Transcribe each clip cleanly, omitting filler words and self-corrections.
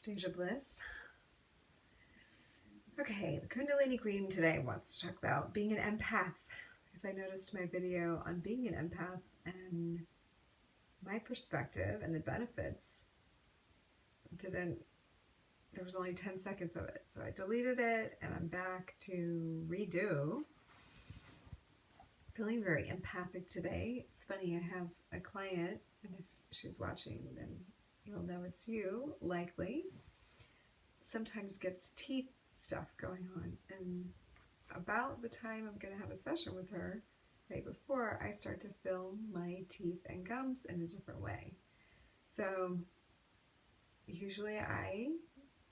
Stage of Bliss. Okay, the Kundalini Queen today wants to talk about being an empath, because I noticed my video on being an empath and my perspective and the benefits there was only 10 seconds of it. So I deleted it and I'm back to redo. Feeling very empathic today. It's funny, I have a client, and if she's watching, then you'll know it's you, likely. Sometimes gets teeth stuff going on, and about the time I'm going to have a session with her, right before, I start to feel my teeth and gums in a different way. So usually I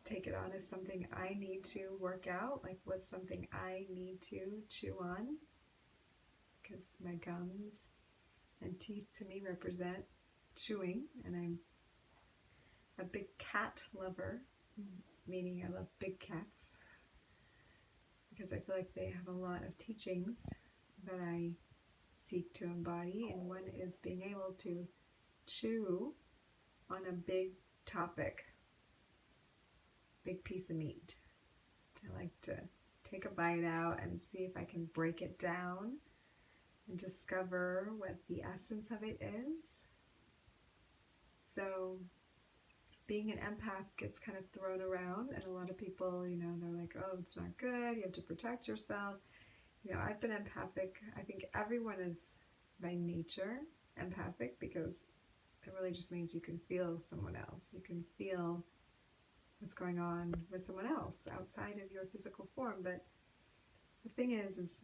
take it on as something I need to work out, like what's something I need to chew on, because my gums and teeth to me represent chewing, and I'm a big cat lover, meaning I love big cats, because I feel like they have a lot of teachings that I seek to embody, and one is being able to chew on a big topic, big piece of meat. I like to take a bite out and see if I can break it down and discover what the essence of it is. So being an empath gets kind of thrown around, and a lot of people, they're like, oh, it's not good, you have to protect yourself. I've been empathic. I think everyone is by nature empathic, because it really just means you can feel someone else. You can feel what's going on with someone else outside of your physical form. But the thing is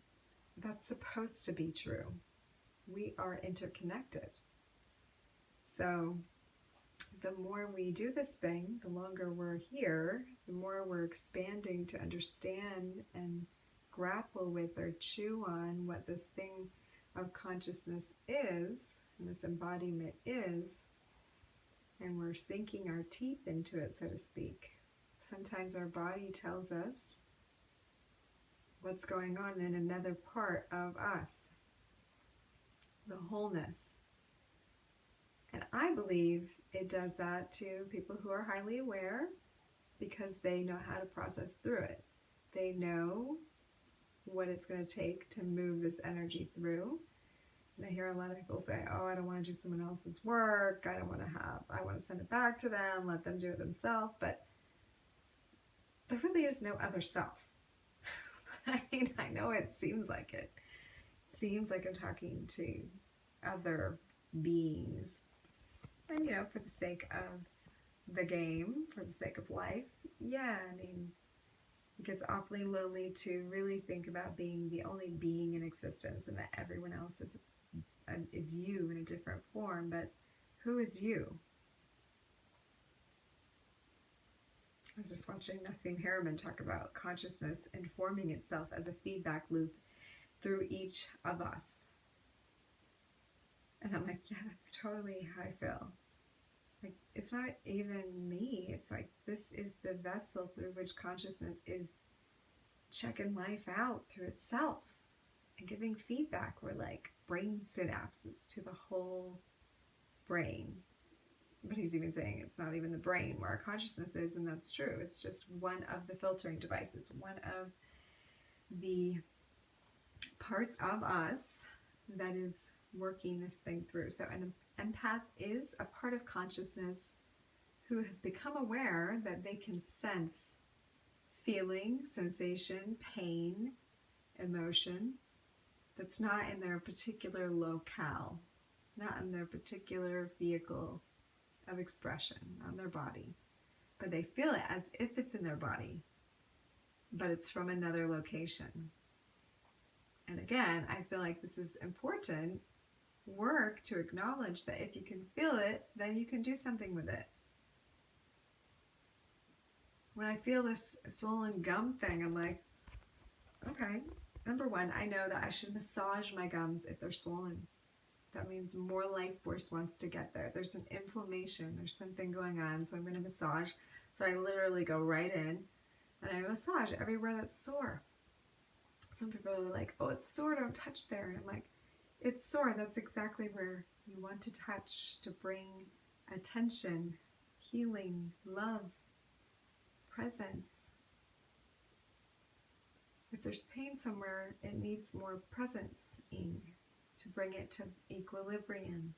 that's supposed to be true. We are interconnected. So the more we do this thing, the longer we're here, the more we're expanding to understand and grapple with or chew on what this thing of consciousness is, and this embodiment is, and we're sinking our teeth into it, so to speak. Sometimes our body tells us what's going on in another part of us, the wholeness. And I believe it does that to people who are highly aware, because they know how to process through it. They know what it's going to take to move this energy through. And I hear a lot of people say, oh, I don't want to do someone else's work. I want to send it back to them, let them do it themselves. But there really is no other self. I mean, I know it seems like it. It seems like I'm talking to other beings. And, for the sake of the game, for the sake of life, yeah, I mean, it gets awfully lonely to really think about being the only being in existence, and that everyone else is you in a different form. But who is you? I was just watching Nassim Harriman talk about consciousness informing itself as a feedback loop through each of us. And I'm like, yeah, that's totally how I feel. Like, it's not even me. It's like, this is the vessel through which consciousness is checking life out through itself and giving feedback. We're like brain synapses to the whole brain. But he's even saying it's not even the brain where our consciousness is, and that's true. It's just one of the filtering devices, one of the parts of us that is working this thing through. So an empath is a part of consciousness who has become aware that they can sense feeling, sensation, pain, emotion that's not in their particular locale, not in their particular vehicle of expression on their body, but they feel it as if it's in their body, but it's from another location. And again, I feel like this is important work to acknowledge that if you can feel it, then you can do something with it. When I feel this swollen gum thing, I'm like, okay, number one, I know that I should massage my gums if they're swollen. That means more life force wants to get there. There's an inflammation. There's something going on. So I'm going to massage. So I literally go right in and I massage everywhere that's sore. Some people are like, oh, it's sore. Don't touch there. And I'm like, it's sore. That's exactly where you want to touch, to bring attention, healing, love, presence. If there's pain somewhere, it needs more presence-ing to bring it to equilibrium.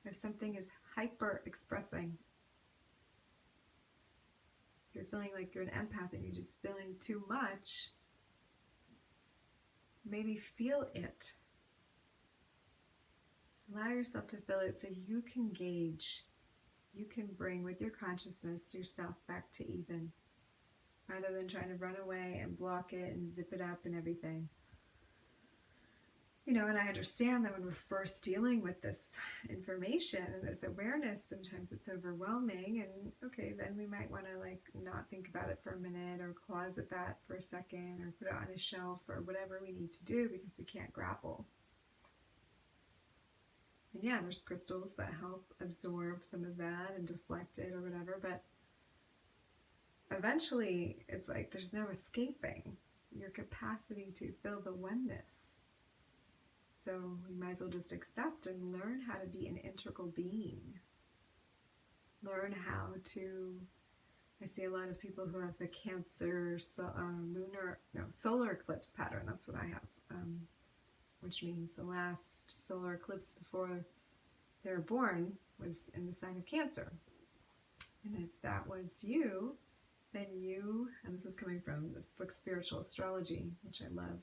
If something is hyper-expressing, if you're feeling like you're an empath and you're just feeling too much, maybe feel it. Allow yourself to feel it so you can gauge, you can bring with your consciousness yourself back to even, rather than trying to run away and block it and zip it up and everything. You know, and I understand that when we're first dealing with this information and this awareness, sometimes it's overwhelming, and okay, then we might want to like not think about it for a minute, or closet that for a second, or put it on a shelf, or whatever we need to do because we can't grapple. And yeah, there's crystals that help absorb some of that and deflect it or whatever, but eventually it's like there's no escaping your capacity to feel the oneness. So we might as well just accept and learn how to be an integral being. Learn how to, I see a lot of people who have the Cancer solar eclipse pattern. That's what I have, which means the last solar eclipse before they were born was in the sign of Cancer. And if that was you, then you, and this is coming from this book, Spiritual Astrology, which I love,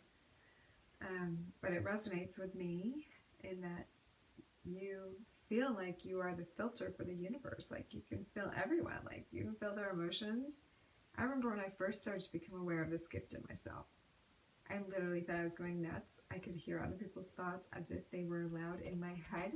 but it resonates with me in that you feel like you are the filter for the universe. Like you can feel everyone, like you can feel their emotions. I remember when I first started to become aware of this gift in myself, I literally thought I was going nuts. I could hear other people's thoughts as if they were loud in my head.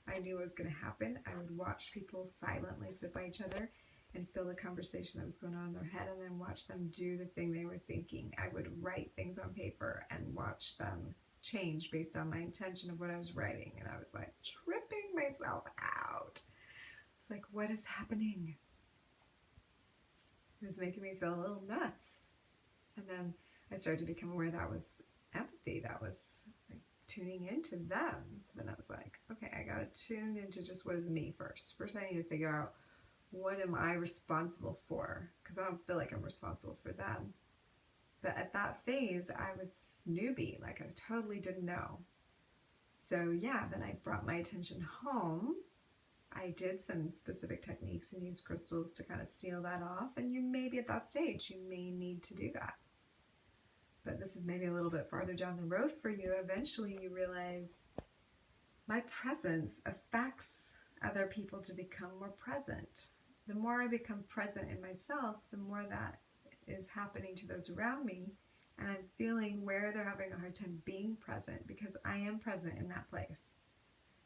I knew what was going to happen. I would watch people silently sit by each other and feel the conversation that was going on in their head, and then watch them do the thing they were thinking. I would write things on paper and watch them change based on my intention of what I was writing. And I was like tripping myself out. It's like, what is happening? It was making me feel a little nuts. And then I started to become aware that was empathy. That was like tuning into them. So then I was like, okay, I got to tune into just what is me first. First, I need to figure out, what am I responsible for? Because I don't feel like I'm responsible for them. But at that phase, I was newbie. Like I totally didn't know. So yeah, then I brought my attention home. I did some specific techniques and used crystals to kind of seal that off. And you may be at that stage. You may need to do that. But this is maybe a little bit farther down the road for you. Eventually you realize my presence affects other people to become more present. The more I become present in myself, the more that is happening to those around me, and I'm feeling where they're having a hard time being present, because I am present in that place.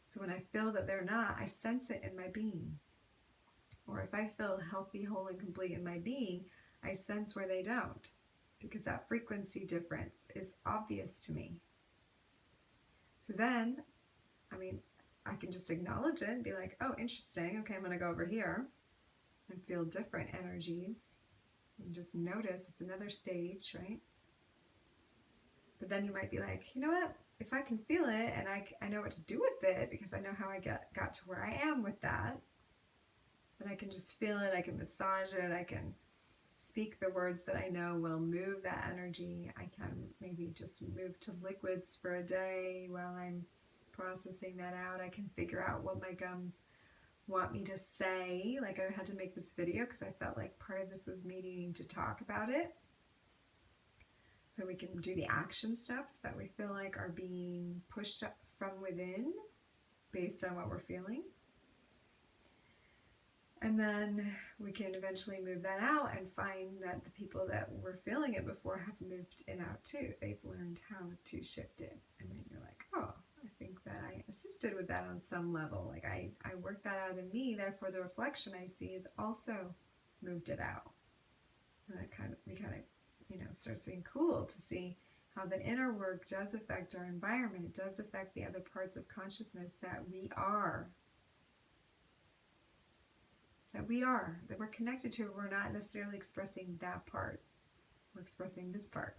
So when I feel that they're not, I sense it in my being. Or if I feel healthy, whole, and complete in my being, I sense where they don't, because that frequency difference is obvious to me. So then, I can just acknowledge it and be like, oh, interesting. Okay, I'm going to go over here and feel different energies. And just notice it's another stage, right? But then you might be like, you know what? If I can feel it and I know what to do with it, because I know how I got to where I am with that, then I can just feel it. I can massage it. I can speak the words that I know will move that energy. I can maybe just move to liquids for a day while I'm processing that out. I can figure out what my gums want me to say. Like I had to make this video because I felt like part of this was me needing to talk about it. So we can do the action steps that we feel like are being pushed up from within based on what we're feeling. And then we can eventually move that out and find that the people that were feeling it before have moved it out too. They've learned how to shift it. And then you're like, oh, I think that I assisted with that on some level. Like I worked that out in me, therefore the reflection I see is also moved it out. And that we kind of, starts being cool to see how the inner work does affect our environment. It does affect the other parts of consciousness that we're connected to. We're not necessarily expressing that part. We're expressing this part.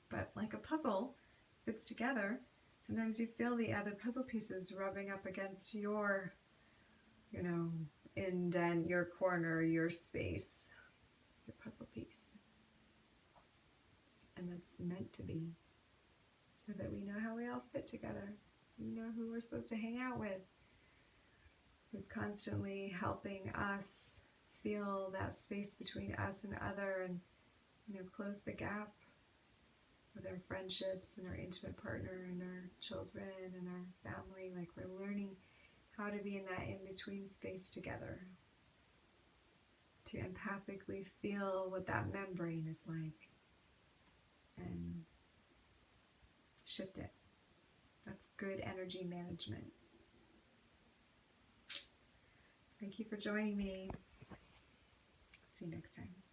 But like a puzzle fits together, sometimes you feel the other puzzle pieces rubbing up against your, indent, your corner, your space. your puzzle piece. And that's meant to be, so that we know how we all fit together. We know who we're supposed to hang out with, who's constantly helping us feel that space between us and other, and close the gap with our friendships and our intimate partner and our children and our family. Like, we're learning how to be in that in-between space together, to empathically feel what that membrane is like and shift it. That's good energy management. Thank you for joining me. See you next time.